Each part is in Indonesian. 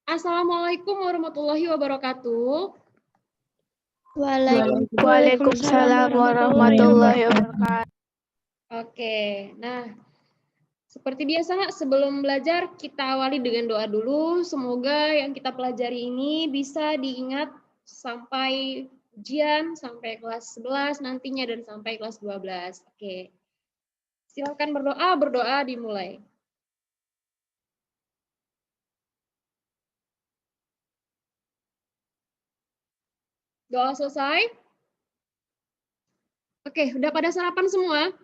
Assalamualaikum warahmatullahi wabarakatuh. Waalaikumsalam warahmatullahi wabarakatuh. Oke, nah seperti biasa sebelum belajar kita awali dengan doa dulu. Semoga yang kita pelajari ini bisa diingat sampai ujian, sampai kelas 11 nantinya dan sampai kelas 12. Oke. Silakan berdoa dimulai. Doa selesai? Oke, udah pada sarapan semua?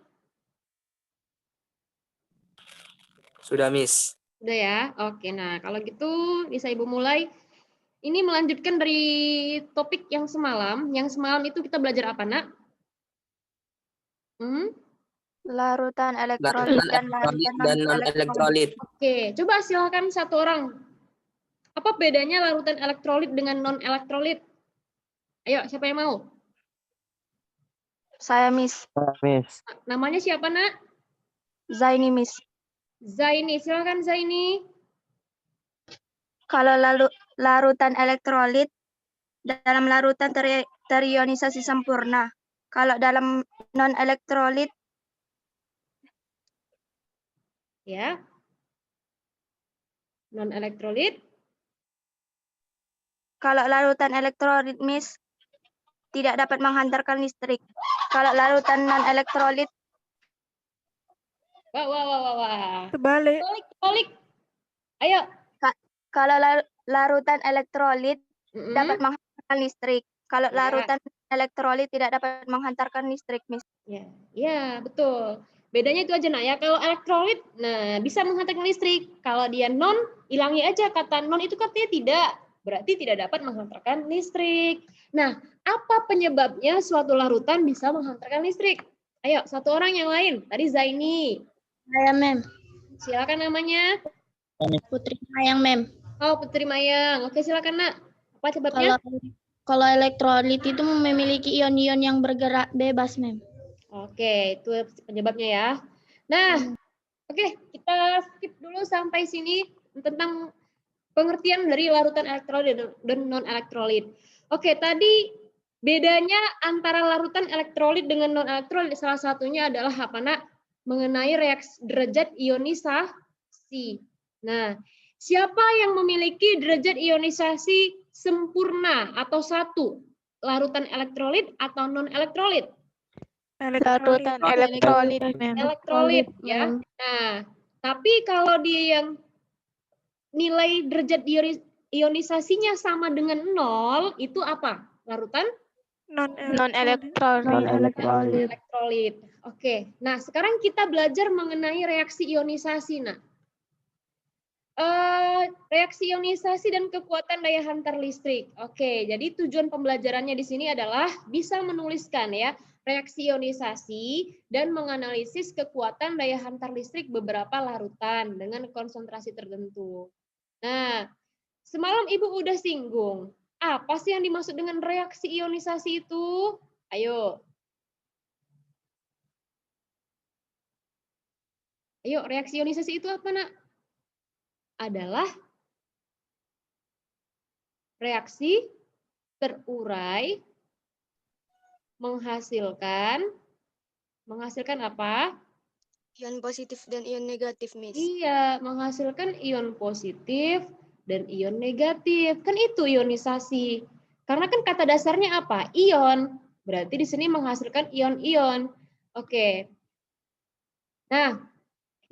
Sudah, Miss. Udah ya? Oke, nah kalau gitu bisa Ibu mulai. Ini melanjutkan dari topik yang semalam. Yang semalam itu kita belajar apa, Nak? Larutan elektrolit dan larutan non-elektrolit. Oke, coba silakan satu orang. Apa bedanya larutan elektrolit dengan non-elektrolit? Ayo, siapa yang mau? Saya, Miss. Miss. Namanya siapa, Nak? Zaini, Miss. Zaini, silakan Zaini. Kalau larutan elektrolit dalam larutan terionisasi sempurna. Kalau dalam non-elektrolit Ya. Non-elektrolit. Kalau larutan elektrolit, Miss, tidak dapat menghantarkan listrik. Kalau larutan non-elektrolit Wah. Terbalik. Balik. Ayo. Kalau larutan elektrolit dapat menghantarkan listrik. Kalau larutan elektrolit tidak dapat menghantarkan listrik, Miss. Ya, betul. Bedanya itu aja, Nak ya. Kalau elektrolit, nah bisa menghantarkan listrik. Kalau dia non, hilangi aja kata non itu katanya tidak. Berarti tidak dapat menghantarkan listrik. Nah, apa penyebabnya suatu larutan bisa menghantarkan listrik? Ayo, satu orang yang lain. Tadi Zaini. Saya, Mem. Silakan namanya. Putri Mayang, Mem. Oh, Putri Mayang. Oke, silakan, Nak. Apa sebabnya? Kalau elektrolit itu memiliki ion-ion yang bergerak bebas, Mem. Oke, itu penyebabnya ya. Nah, oke, kita skip dulu sampai sini tentang pengertian dari larutan elektrolit dan non-elektrolit. Oke, tadi bedanya antara larutan elektrolit dengan non-elektrolit salah satunya adalah apa, Nak? Mengenai reaksi derajat ionisasi. Nah, siapa yang memiliki derajat ionisasi sempurna atau satu? Larutan elektrolit atau non-elektrolit? Larutan elektrolit, Mem. Elektrolit ya. Nah, tapi kalau dia yang nilai derajat ionisasinya sama dengan 0, itu apa? Larutan non-elektrolit. Oke. Nah, sekarang kita belajar mengenai reaksi ionisasi. Nah, reaksi ionisasi dan kekuatan daya hantar listrik. Oke, jadi tujuan pembelajarannya di sini adalah bisa menuliskan ya reaksi ionisasi dan menganalisis kekuatan daya hantar listrik beberapa larutan dengan konsentrasi tertentu. Nah, semalam Ibu udah singgung. Apa sih yang dimaksud dengan reaksi ionisasi itu? Ayo. Ayo, reaksi ionisasi itu apa, Nak? Adalah reaksi terurai menghasilkan apa? Ion positif dan ion negatif, Miss. Iya, menghasilkan ion positif dan ion negatif. Kan itu ionisasi. Karena kan kata dasarnya apa? Ion. Berarti di sini menghasilkan ion-ion. Oke. Nah,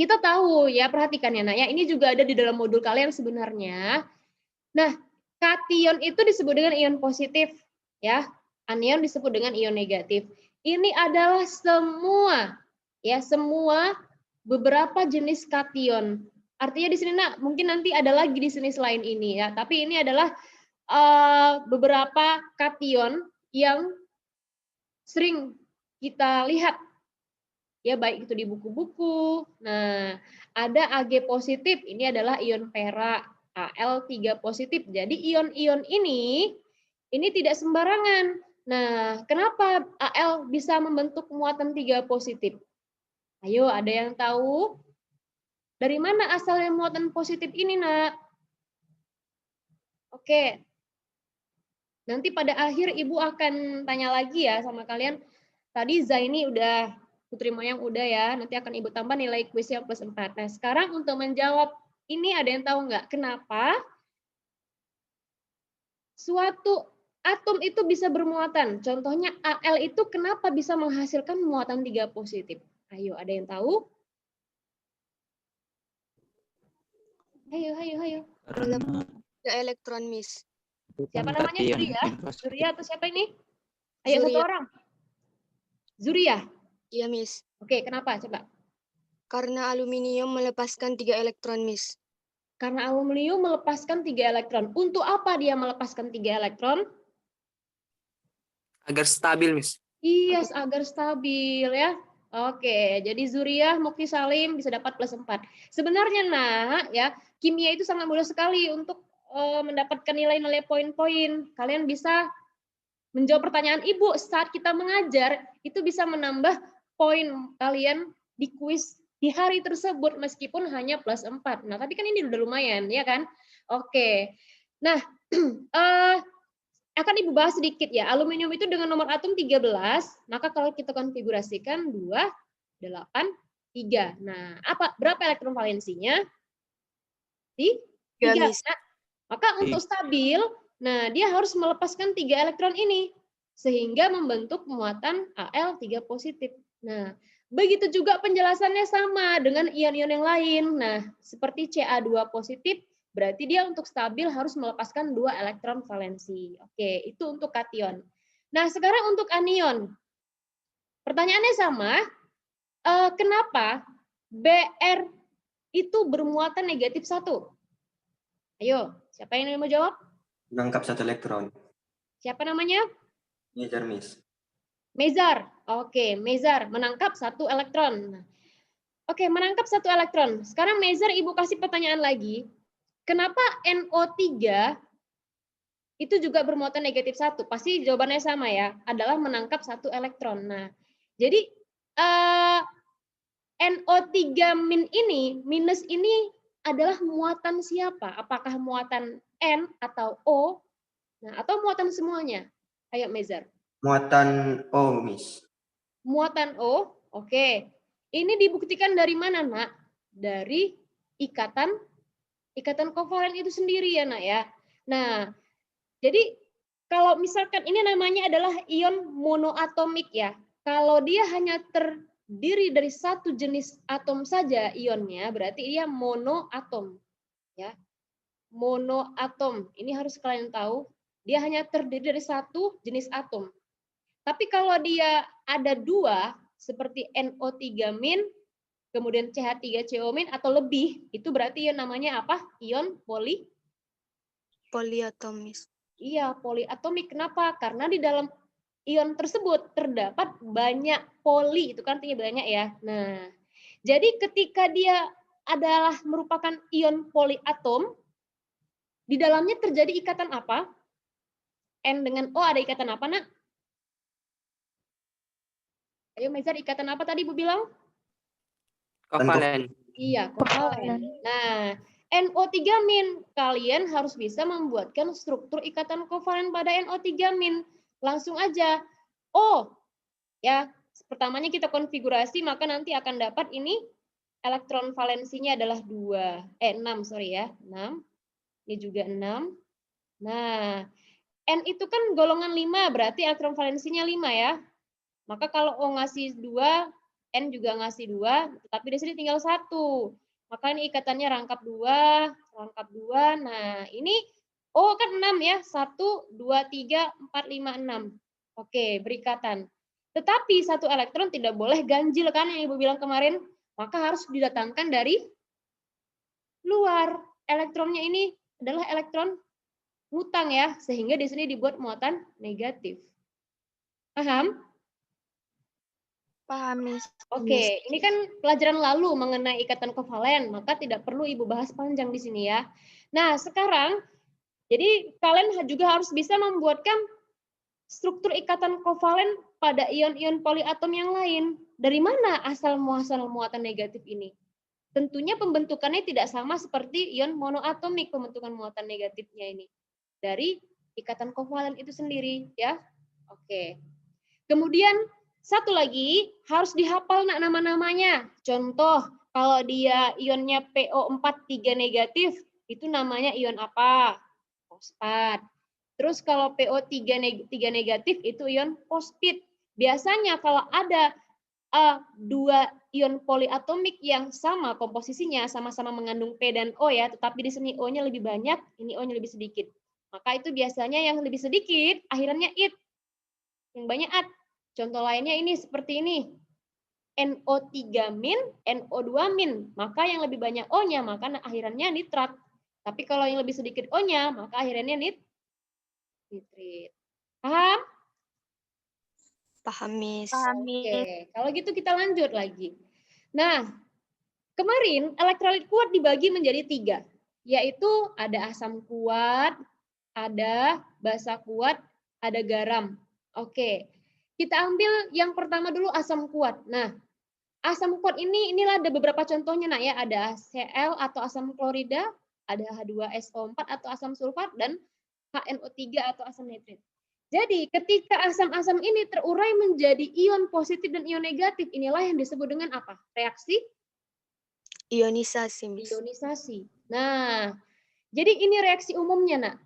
kita tahu ya, perhatikan ya, Nak ya. Ini juga ada di dalam modul kalian sebenarnya. Nah, kation itu disebut dengan ion positif, ya. Anion disebut dengan ion negatif. Ini adalah semua beberapa jenis kation. Artinya di sini, Nak, mungkin nanti ada lagi di sini selain ini ya. Tapi ini adalah beberapa kation yang sering kita lihat ya, baik itu di buku-buku. Nah, ada Ag positif, ini adalah ion perak, Al3 positif. Jadi ion-ion ini tidak sembarangan. Nah, kenapa Al bisa membentuk muatan 3 positif? Ayo, ada yang tahu? Dari mana asalnya muatan positif ini, Nak? Oke. Nanti pada akhir Ibu akan tanya lagi ya sama kalian. Tadi Zaini udah, Putri Mayang udah ya. Nanti akan Ibu tambah nilai kuis yang +4. Nah, sekarang untuk menjawab ini ada yang tahu nggak kenapa suatu atom itu bisa bermuatan? Contohnya Al itu kenapa bisa menghasilkan muatan 3 positif? Ayo, ada yang tahu? Ayo. Tiga elektron, Miss. Siapa namanya? Zuria? Zuria atau siapa ini? Ayo, satu Zuria. orang. Zuria. Iya, Miss. Oke, kenapa? Coba. Karena aluminium melepaskan 3 elektron, Miss. Karena aluminium melepaskan 3 elektron. Untuk apa dia melepaskan 3 elektron? Agar stabil, Miss. Iya, agar stabil ya. Oke, jadi Zuriah, Mukti Salim bisa dapat +4. Sebenarnya nak, ya kimia itu sangat mudah sekali untuk mendapatkan nilai-nilai poin-poin. Kalian bisa menjawab pertanyaan Ibu saat kita mengajar, itu bisa menambah poin kalian di kuis di hari tersebut meskipun hanya +4. Nah, tapi kan ini udah lumayan, ya kan? Oke. Nah, akan Ibu bahas sedikit ya. Aluminium itu dengan nomor atom 13, maka kalau kita konfigurasikan 2, 8, 3. Nah, berapa elektron valensinya? 3. Miss. Nah, maka untuk stabil, nah dia harus melepaskan 3 elektron ini sehingga membentuk muatan Al 3 positif. Nah, begitu juga penjelasannya sama dengan ion-ion yang lain. Nah, seperti Ca2 positif, berarti dia untuk stabil harus melepaskan 2 elektron valensi. Oke, itu untuk kation. Nah, sekarang untuk anion. Pertanyaannya sama, kenapa Br itu bermuatan negatif 1? Ayo, siapa yang mau jawab? Menangkap 1 elektron. Siapa namanya? Mezar, Miss. Mezar. Oke, Mezar menangkap 1 elektron. Oke, menangkap 1 elektron. Sekarang Mezar Ibu kasih pertanyaan lagi. Kenapa NO3 itu juga bermuatan negatif 1? Pasti jawabannya sama ya, adalah menangkap 1 elektron. Nah, jadi NO3- ini, minus ini adalah muatan siapa? Apakah muatan N atau O? Nah, atau muatan semuanya? Ayo Mezar. Muatan O, Miss. Muatan O, oke. Ini dibuktikan dari mana, Nak? Dari ikatan kovalen itu sendiri ya, Nak ya. Nah, jadi kalau misalkan ini namanya adalah ion monoatomik ya. Kalau dia hanya terdiri dari satu jenis atom saja ionnya, berarti dia monoatom. Ya. Monoatom. Ini harus kalian tahu, dia hanya terdiri dari satu jenis atom. Tapi kalau dia ada 2, seperti NO3-, kemudian CH3CO- atau lebih, itu berarti ion namanya apa? Ion Poliatom, Miss. Iya, poliatomik. Kenapa? Karena di dalam ion tersebut terdapat banyak poli, itu kan artinya banyak ya. Nah, jadi ketika dia adalah merupakan ion poliatom, di dalamnya terjadi ikatan apa? N dengan O ada ikatan apa, Nak? Ayo, Mezar, ikatan apa tadi Bu bilang? Kovalen. Iya, kovalen. Nah, NO3-, kalian harus bisa membuatkan struktur ikatan kovalen pada NO3-. Langsung aja. Oh, ya, pertamanya kita konfigurasi, maka nanti akan dapat ini elektron valensinya adalah 6, sorry ya, 6. Ini juga 6. Nah, N itu kan golongan 5, berarti elektron valensinya 5 ya. Maka kalau O ngasih 2, N juga ngasih 2, tapi di sini tinggal 1. Maka ini ikatannya rangkap 2, rangkap 2. Nah, ini O kan 6 ya. 1, 2, 3, 4, 5, 6. Oke, berikatan. Tetapi 1 elektron tidak boleh ganjil kan yang Ibu bilang kemarin. Maka harus didatangkan dari luar. Elektronnya ini adalah elektron ngutang ya, sehingga di sini dibuat muatan negatif. Paham? Paham, Miss. Oke, ini kan pelajaran lalu mengenai ikatan kovalen, maka tidak perlu Ibu bahas panjang di sini ya. Nah, sekarang, jadi kalian juga harus bisa membuatkan struktur ikatan kovalen pada ion-ion poliatom yang lain. Dari mana asal-muasal muatan negatif ini? Tentunya pembentukannya tidak sama seperti ion monoatomik, pembentukan muatan negatifnya ini. dari ikatan kovalen itu sendiri ya. Oke. Kemudian satu lagi harus dihafal nama-namanya. Contoh, kalau dia ionnya PO4 3 negatif, itu namanya ion apa? Fosfat. Terus kalau PO3 negatif itu ion fosfit. Biasanya kalau ada dua ion poliatomik yang sama komposisinya, sama-sama mengandung P dan O ya, tetapi di sini O-nya lebih banyak, ini O-nya lebih sedikit. Maka itu biasanya yang lebih sedikit akhirannya it. Yang banyak at. Contoh lainnya ini seperti ini. NO3 min, NO2 min. Maka yang lebih banyak O-nya, maka akhirannya nitrat. Tapi kalau yang lebih sedikit O-nya, maka akhirannya nitrit. Paham? Paham, Miss. Oke, kalau gitu kita lanjut lagi. Nah, kemarin elektrolit kuat dibagi menjadi 3, yaitu ada asam kuat, ada basa kuat, ada garam. Oke, kita ambil yang pertama dulu asam kuat. Nah, asam kuat inilah ada beberapa contohnya, nak ya. Ada Cl atau asam klorida, ada H2SO4 atau asam sulfat, dan HNO3 atau asam nitrit. Jadi ketika asam-asam ini terurai menjadi ion positif dan ion negatif, inilah yang disebut dengan apa? Reaksi Ionisasi, Miss. ionisasi. Nah, jadi ini reaksi umumnya, nak.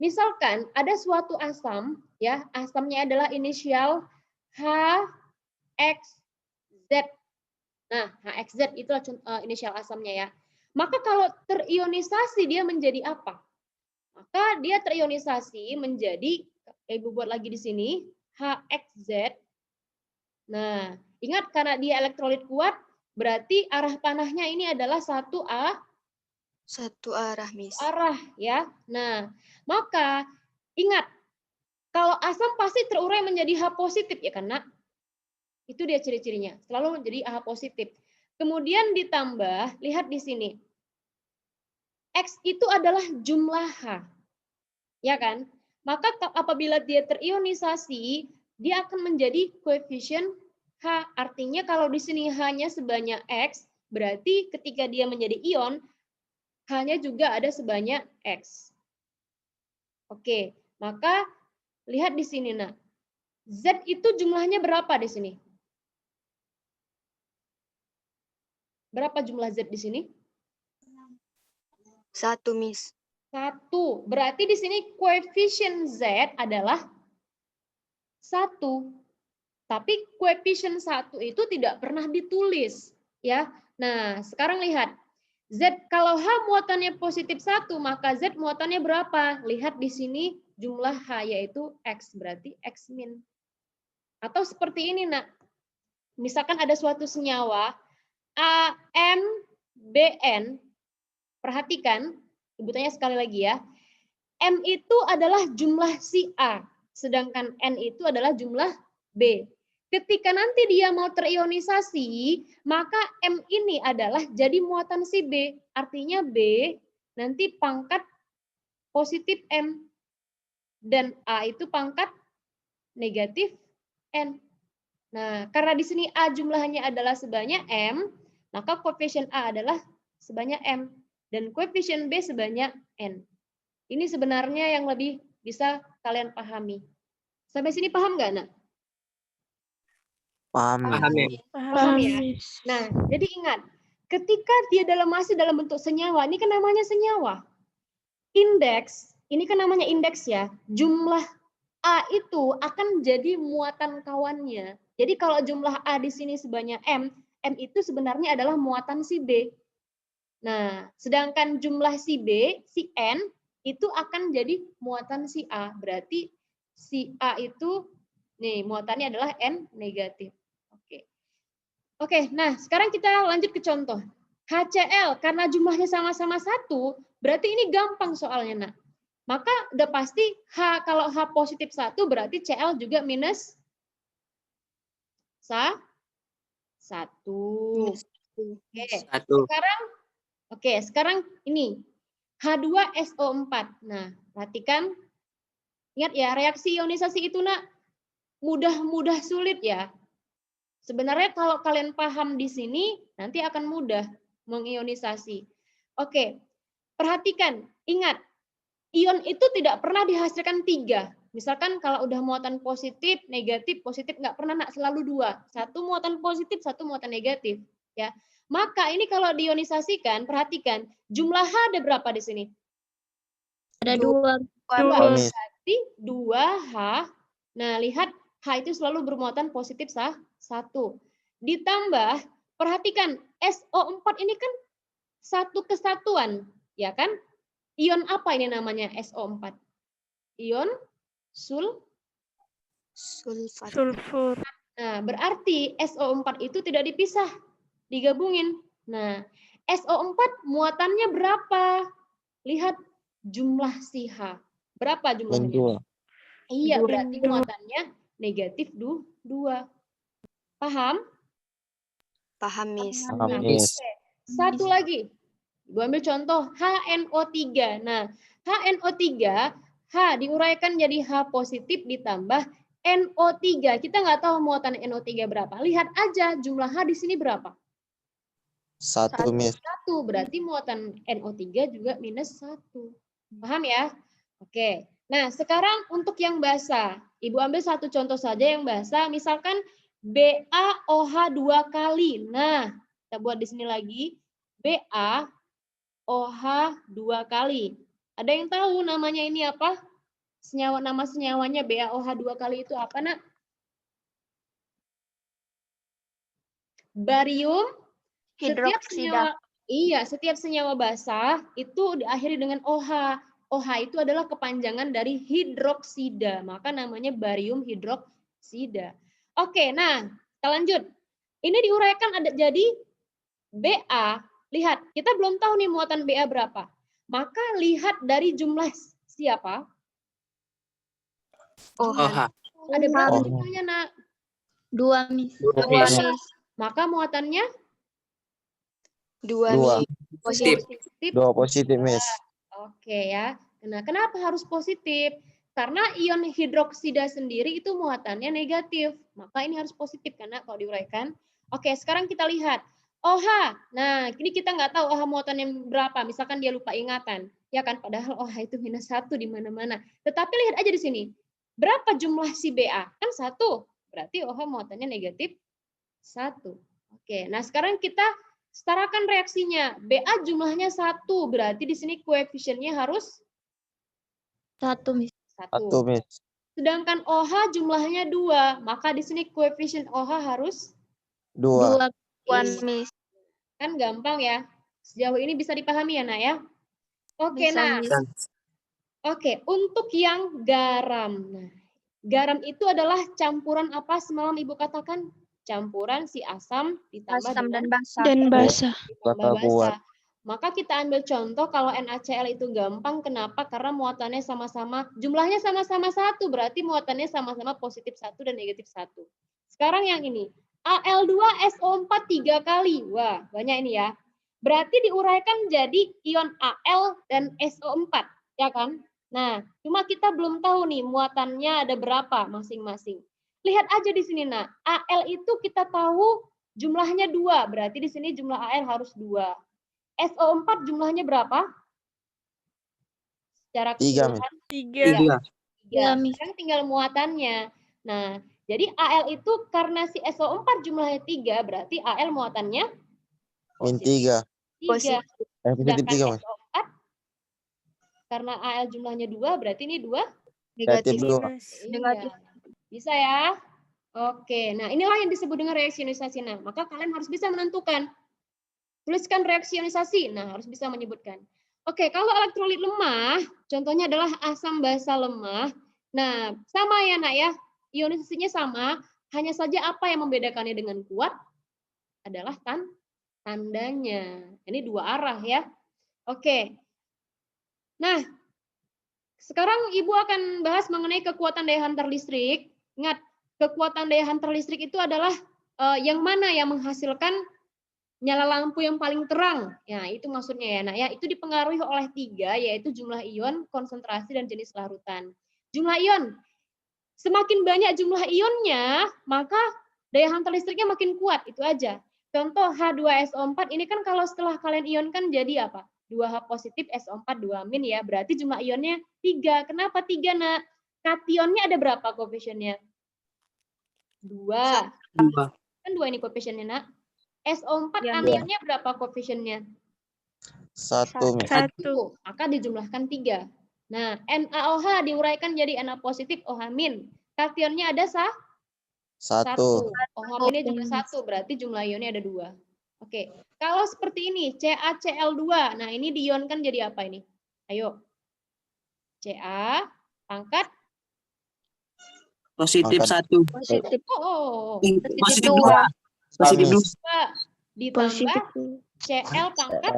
Misalkan ada suatu asam, ya, asamnya adalah inisial HXZ. Nah, HXZ itu inisial asamnya ya. Maka kalau terionisasi dia menjadi apa? Maka dia terionisasi menjadi, Ibu buat lagi di sini, HXZ. Nah, ingat karena dia elektrolit kuat, berarti arah panahnya ini adalah satu arah, Miss. arah ya. Nah, maka ingat, kalau asam pasti terurai menjadi H positif ya karena itu dia ciri-cirinya, selalu menjadi H positif. Kemudian ditambah, lihat di sini. X itu adalah jumlah H. Ya kan? Maka apabila dia terionisasi, dia akan menjadi koefisien H. Artinya kalau di sini H-nya sebanyak X, berarti ketika dia menjadi ion, H-nya juga ada sebanyak X. Oke, maka lihat di sini, nah. Z itu jumlahnya berapa di sini? Berapa jumlah Z di sini? 1, Miss. 1. Berarti di sini koefisien Z adalah 1. Tapi koefisien 1 itu tidak pernah ditulis, ya. Nah, sekarang lihat. Z kalau H muatannya positif 1, maka Z muatannya berapa? Lihat di sini jumlah H yaitu X, berarti X min. Atau seperti ini, nak. Misalkan ada suatu senyawa AMBN, perhatikan, Ibu tanya sekali lagi ya. M itu adalah jumlah si A, sedangkan N itu adalah jumlah B. Ketika nanti dia mau terionisasi, maka M ini adalah jadi muatan si B. Artinya B nanti pangkat positif M. Dan A itu pangkat negatif N. Nah, karena di sini A jumlahnya adalah sebanyak M, maka koefisien A adalah sebanyak M. Dan koefisien B sebanyak N. Ini sebenarnya yang lebih bisa kalian pahami. Sampai sini paham nggak, nak? Paham. Paham ya? Nah, jadi ingat, ketika dia masih dalam bentuk senyawa, ini kan namanya senyawa. Indeks, ini kan namanya indeks ya, jumlah A itu akan jadi muatan kawannya. Jadi kalau jumlah A di sini sebanyak M, M itu sebenarnya adalah muatan si B. Nah, sedangkan jumlah si B, si N, itu akan jadi muatan si A. Berarti si A itu, nih muatannya adalah N negatif. Oke, nah sekarang kita lanjut ke contoh. HCl, karena jumlahnya sama-sama 1, berarti ini gampang soalnya, nak. Maka udah pasti H, kalau H positif 1, berarti Cl juga minus 1. Oke, sekarang ini H2SO4. Nah, perhatikan. Ingat ya, reaksi ionisasi itu, nak, mudah sulit ya. Sebenarnya kalau kalian paham di sini, nanti akan mudah mengionisasi. Oke, perhatikan, ingat, ion itu tidak pernah dihasilkan 3. Misalkan kalau udah muatan positif, negatif, nggak pernah, nak, selalu 2. Satu muatan positif, satu muatan negatif. Ya, maka ini kalau diionisasikan, perhatikan jumlah H ada berapa di sini? Ada 2. Dua. Miss. Berarti 2H. Nah, lihat H itu selalu bermuatan positif 1. Ditambah, perhatikan SO4 ini kan satu kesatuan, ya kan? Ion apa ini namanya SO4? Ion Sulfat. Sulfur. Nah, berarti SO4 itu tidak dipisah, digabungin. Nah, SO4 muatannya berapa? Lihat jumlah si H. Berapa jumlahnya? Iya, berarti muatannya negatif 2. Paham? Paham, Miss. Paham, Miss. Oke. Satu lagi. Ibu ambil contoh HNO3. Nah, HNO3, H diuraikan jadi H positif ditambah NO3. Kita nggak tahu muatan NO3 berapa. Lihat aja jumlah H di sini berapa? 1, Miss. 1. Berarti muatan NO3 juga minus 1. Paham ya? Oke. Nah, sekarang untuk yang basah. Ibu ambil satu contoh saja yang basah. Misalkan BaOH 2 kali. Nah, kita buat di sini lagi. BaOH 2 kali. Ada yang tahu namanya ini apa? Nama senyawanya BaOH 2 kali itu apa, nak? Barium Hidroksida. Setiap senyawa basah itu diakhiri dengan OH. OH itu adalah kepanjangan dari hidroksida, maka namanya barium hidroksida. Oke, nah kita lanjut. Ini diuraikan ada jadi Ba. Lihat, kita belum tahu nih muatan Ba berapa. Maka lihat dari jumlah siapa? OH. Ada berapa OH. jumlahnya, nak? 2, Miss. 2, 2, Miss. Miss. Maka muatannya 2, 2. Miss. Positif. 2 positif, Miss. Oke ya. Nah, kenapa harus positif? Karena ion hidroksida sendiri itu muatannya negatif. Maka ini harus positif karena kalau diuraikan. Oke, sekarang kita lihat. OH. Nah, ini kita nggak tahu OH muatannya berapa. Misalkan dia lupa ingatan. Ya kan, padahal OH itu minus 1 di mana-mana. Tetapi lihat aja di sini. Berapa jumlah si Ba? Kan 1. Berarti OH muatannya negatif 1. Oke, nah sekarang kita setarakan reaksinya. Ba jumlahnya 1. Berarti di sini koefisiennya harus 1, Miss. 1, Miss. Sedangkan OH jumlahnya 2, maka di sini koefisien OH harus 2. 1, Miss. kan gampang ya. Sejauh ini bisa dipahami ya, Nak ya? Oke, Bisa, nah. Miss. Oke, untuk yang garam. Nah, garam itu adalah campuran apa semalam Ibu katakan? Campuran si asam ditambah Asam dan dengan basa. Dan basa. ditambah Kata kuat. basa. Maka kita ambil contoh kalau NaCl itu gampang. Kenapa? Karena muatannya sama-sama, jumlahnya sama-sama 1, berarti muatannya sama-sama positif 1 dan negatif 1. Sekarang yang ini, Al2SO4 3 kali. Wah, banyak ini ya. Berarti diuraikan jadi ion Al dan SO4, ya kan? Nah, cuma kita belum tahu nih muatannya ada berapa masing-masing. Lihat aja di sini, nah. Al itu kita tahu jumlahnya 2, berarti di sini jumlah Al harus 2. SO4 jumlahnya berapa? Secara 3, keseluruhan 3. 3. Sekarang tinggal muatannya. Nah, jadi Al itu karena si SO4 jumlahnya 3, berarti Al muatannya Min 3. 3. Positif. Positif 3, Mas. SO4 karena Al jumlahnya 2, berarti ini 2 Negatif 2. Iya. Bisa ya? Oke, nah inilah yang disebut dengan reaksi ionisasi. Nah, maka kalian harus bisa menentukan. Tuliskan reaksi ionisasi. Nah, harus bisa menyebutkan. Oke, kalau elektrolit lemah, contohnya adalah asam basa lemah. Nah, sama ya, Nak ya. Ionisasinya sama, hanya saja apa yang membedakannya dengan kuat adalah tandanya. Ini 2 arah ya. Oke. Nah, sekarang Ibu akan bahas mengenai kekuatan daya hantar listrik. Ingat, kekuatan daya hantar listrik itu adalah yang mana yang menghasilkan nyala lampu yang paling terang. Ya, itu maksudnya ya, Nak ya. Itu dipengaruhi oleh 3, yaitu jumlah ion, konsentrasi, dan jenis larutan. Jumlah ion. Semakin banyak jumlah ionnya, maka daya hantar listriknya makin kuat. Itu aja. Contoh H2SO4 ini kan kalau setelah kalian ionkan jadi apa? 2H positif, SO4, 2- ya. Berarti jumlah ionnya 3. Kenapa 3, Nak? Kationnya ada berapa koefisiennya? 2. 2. Kan 2 ini koefisiennya, Nak. SO4 Ya. anionnya berapa koefisiennya? 1, Miss. 1. Maka dijumlahkan 3. Nah, NaOH diuraikan jadi Na positif, OH-. Kationnya ada 1. 1. OH- juga 1. Berarti jumlah ionnya ada 2. Oke. Kalau seperti ini, CaCl2. Nah, ini diionkan jadi apa ini? Ayo. Ca pangkat Positif Angkat. 1. Positif. Positif 2. 2. Positif 2. Miss. 2 ditambah Cl pangkat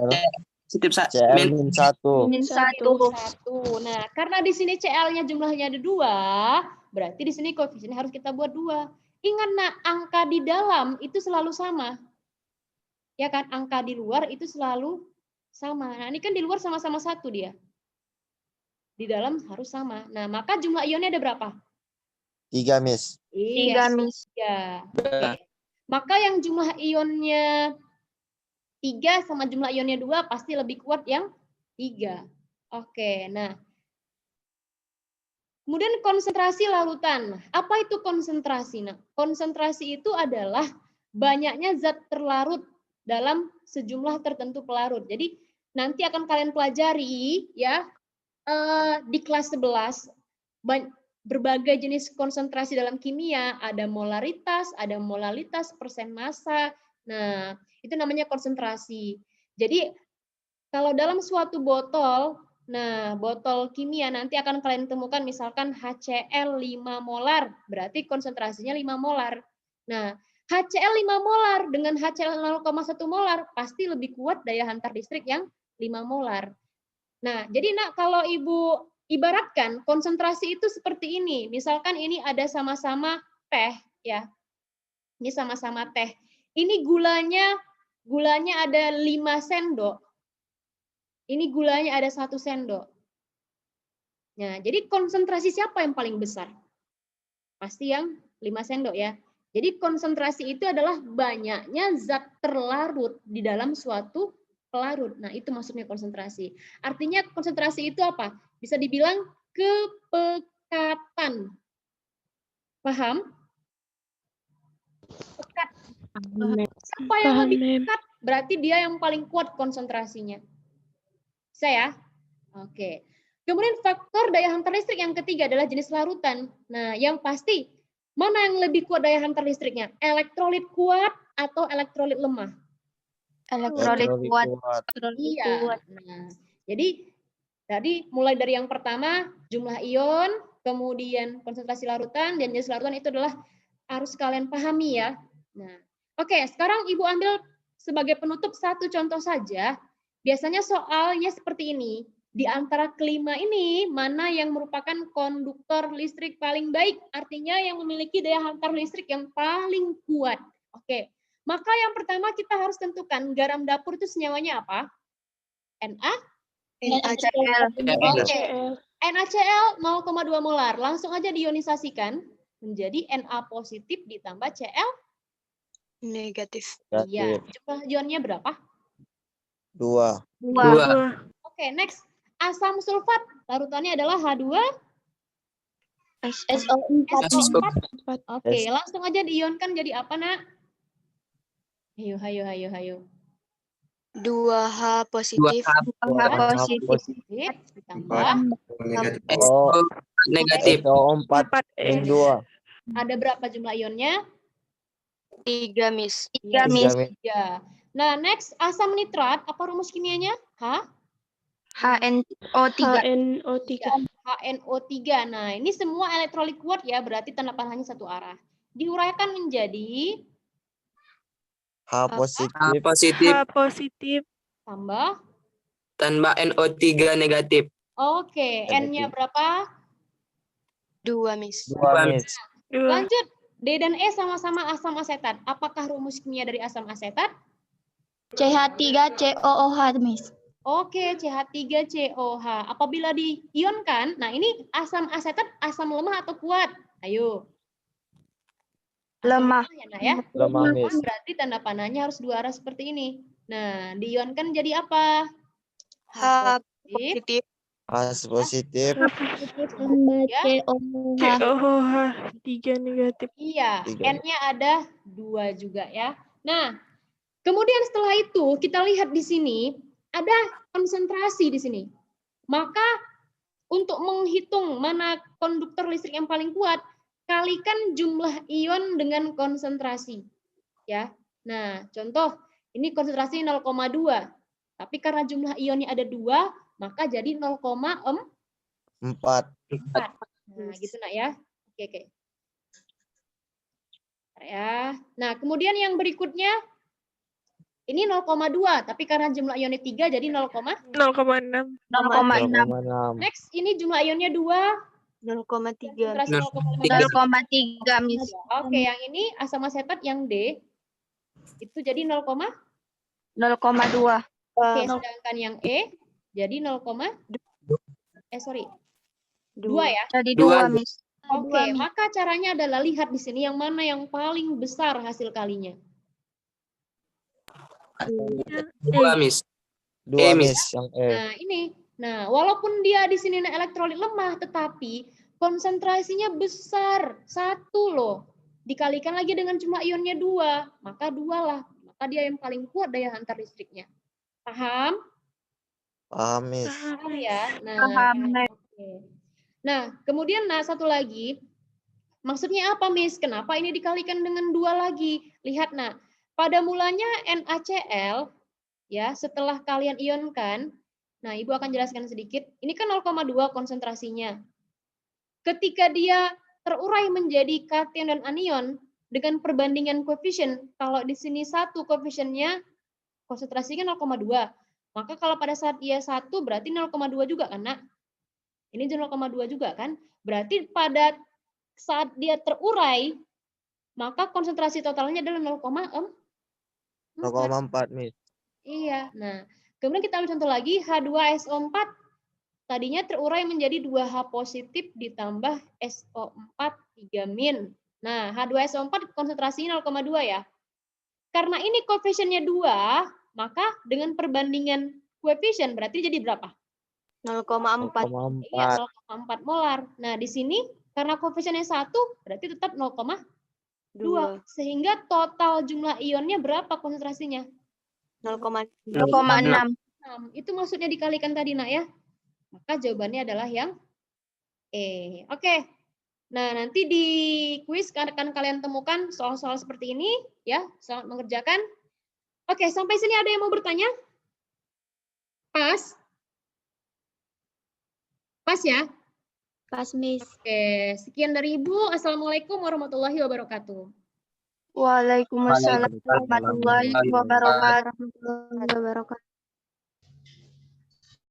Positif CL min 1. Min 1. 1. Nah, karena di sini Cl-nya jumlahnya ada 2, berarti di sini koefisiennya harus kita buat 2. Ingat, Nak, angka di dalam itu selalu sama. Ya kan, angka di luar itu selalu sama. Nah, ini kan di luar sama-sama 1 dia. Di dalam harus sama. Nah, maka jumlah ionnya ada berapa? 3, Miss. 3, Miss. 3. Oke. Maka yang jumlah ionnya 3 sama jumlah ionnya 2 pasti lebih kuat yang 3. Oke, nah. Kemudian konsentrasi larutan. Apa itu konsentrasi? Nah, konsentrasi itu adalah banyaknya zat terlarut dalam sejumlah tertentu pelarut. Jadi nanti akan kalian pelajari ya di kelas 11 berbagai jenis konsentrasi dalam kimia, ada molaritas, persen massa. Nah, itu namanya konsentrasi. Jadi kalau dalam suatu botol, nah botol kimia nanti akan kalian temukan misalkan HCl 5 molar, berarti konsentrasinya 5 molar. Nah, HCl 5 molar dengan HCl 0,1 molar pasti lebih kuat daya hantar listrik yang 5 molar. Nah, jadi Nak, kalau Ibu ibaratkan konsentrasi itu seperti ini. Misalkan ini ada sama-sama teh ya. Ini sama-sama teh. Ini gulanya ada 5 sendok. Ini gulanya ada 1 sendok. Nah, jadi konsentrasi siapa yang paling besar? Pasti yang 5 sendok ya. Jadi konsentrasi itu adalah banyaknya zat terlarut di dalam suatu pelarut. Nah, itu maksudnya konsentrasi. Artinya konsentrasi itu apa? Bisa dibilang kepekatan. Paham? Pekat. Siapa yang lebih pekat? Berarti dia yang paling kuat konsentrasinya. Bisa ya? Oke. Kemudian faktor daya hantar listrik yang ketiga adalah jenis larutan. Nah, yang pasti mana yang lebih kuat daya hantar listriknya? Elektrolit kuat atau elektrolit lemah? Elektrolit kuat. Iya. Nah, jadi mulai dari yang pertama jumlah ion, kemudian konsentrasi larutan dan jenis larutan itu adalah harus kalian pahami ya. Nah, oke, sekarang Ibu ambil sebagai penutup satu contoh saja. Biasanya soalnya seperti ini. Di antara kelima ini mana yang merupakan konduktor listrik paling baik? Artinya yang memiliki daya hantar listrik yang paling kuat. Oke. Maka yang pertama kita harus tentukan garam dapur itu senyawanya apa? Na? NaCl. Oke. NaCl 0,2 molar. Langsung aja diionisasikan menjadi Na positif ditambah Cl Negatif. Iya. Jumlah ionnya berapa? 2. 2. Oke, next. Asam sulfat. Larutannya adalah H2 SO4. Oke, langsung aja diionkan jadi apa, Nak? Hayo. 2H positif. 2H positif. Ditambah Negatif. Oh, Negatif. SO4 min 2. ada berapa jumlah ionnya? 3, Miss. 3, Miss. 3. Nah, next asam nitrat, apa rumus kimianya? HNO3. HNO3. Nah, ini semua elektrolit kuat ya, berarti tanda panahnya satu arah. Diuraikan menjadi H positif. H positif positif. tambah. tambah NO3 negatif. Oke, N-nya berapa? 2, Miss. 2, Miss. Lanjut. D dan E sama-sama asam asetat. Apakah rumus kimia dari asam asetat? CH3COOH, Miss. Oke, CH3COH. Apabila diionkan, nah ini asam asetat asam lemah atau kuat? Ayo. Asam Lemah. ya, Nak, ya? Lemah, Miss. Berarti tanda panahnya harus dua arah seperti ini. Nah, diionkan jadi apa? H positif. positif. H positif. Tambah Ya. COH. COH 3 negatif. Iya, Tiga. N-nya ada 2 juga ya. Nah, kemudian setelah itu kita lihat di sini ada konsentrasi di sini. Maka untuk menghitung mana konduktor listrik yang paling kuat, kalikan jumlah ion dengan konsentrasi. Ya. Nah, contoh ini konsentrasi 0,2. Tapi karena jumlah ionnya ada 2, maka jadi 0,4. 4. Nah, gitu nak ya. Oke. Ya. Nah, kemudian yang berikutnya ini 0,2, tapi karena jumlah ionnya 3 jadi 0,6. 0,6. 0,6. Next, ini jumlah ionnya 2, 0,3. konsentrasi 0,5. 0,3 Miss. Oke, yang ini asam asetat yang D itu jadi 0,2. 0,2. Oke, sedangkan yang E jadi 2 ya. Jadi Dua. 2 Miss. Oke, maka caranya adalah lihat di sini yang mana yang paling besar hasil kalinya. 2, Miss. 2 Miss. Miss yang E. Nah, ini. Nah, walaupun dia di sini elektrolit lemah, tetapi konsentrasinya besar. 1 loh. Dikalikan lagi dengan jumlah ionnya 2. Maka 2 lah. Maka dia yang paling kuat daya hantar listriknya. Paham? Paham Miss. Paham ya? Nah, Paham, Miss. oke. Nah, kemudian satu lagi. Maksudnya apa, Miss? Kenapa ini dikalikan dengan 2 lagi? Lihat, nah. Pada mulanya NaCl, ya, setelah kalian ionkan, nah, Ibu akan jelaskan sedikit. Ini kan 0,2 konsentrasinya. Ketika dia terurai menjadi kation dan anion dengan perbandingan koefisien, kalau di sini 1 koefisiennya konsentrasinya 0,2. Maka kalau pada saat dia 1 berarti 0,2 juga kan, Nak? Ini 0,2 juga kan? Berarti pada saat dia terurai, maka konsentrasi totalnya adalah 0,4. 0,4 Miss. Iya. Nah, kemudian kita ambil contoh lagi, H2SO4 tadinya terurai menjadi 2H positif ditambah SO4 3-. Nah, H2SO4 konsentrasinya 0,2 ya. Karena ini koefisiennya 2, maka dengan perbandingan koefisien berarti jadi berapa? 0,4. 0,4. Iya, 0,4 molar. Nah, di sini karena koefisiennya 1 berarti tetap 0,2. 2. Sehingga total jumlah ionnya berapa konsentrasinya? 0,6. 0,6. 6. Itu maksudnya dikalikan tadi, Nak ya. Maka jawabannya adalah yang E. Oke. Nah, nanti di kuis akan kalian temukan soal-soal seperti ini ya, selamat mengerjakan. Oke, sampai sini ada yang mau bertanya? Pas? Pas ya? Pas, Miss. Oke, sekian dari Ibu. Assalamualaikum warahmatullahi wabarakatuh. Waalaikumsalam warahmatullahi wabarakatuh.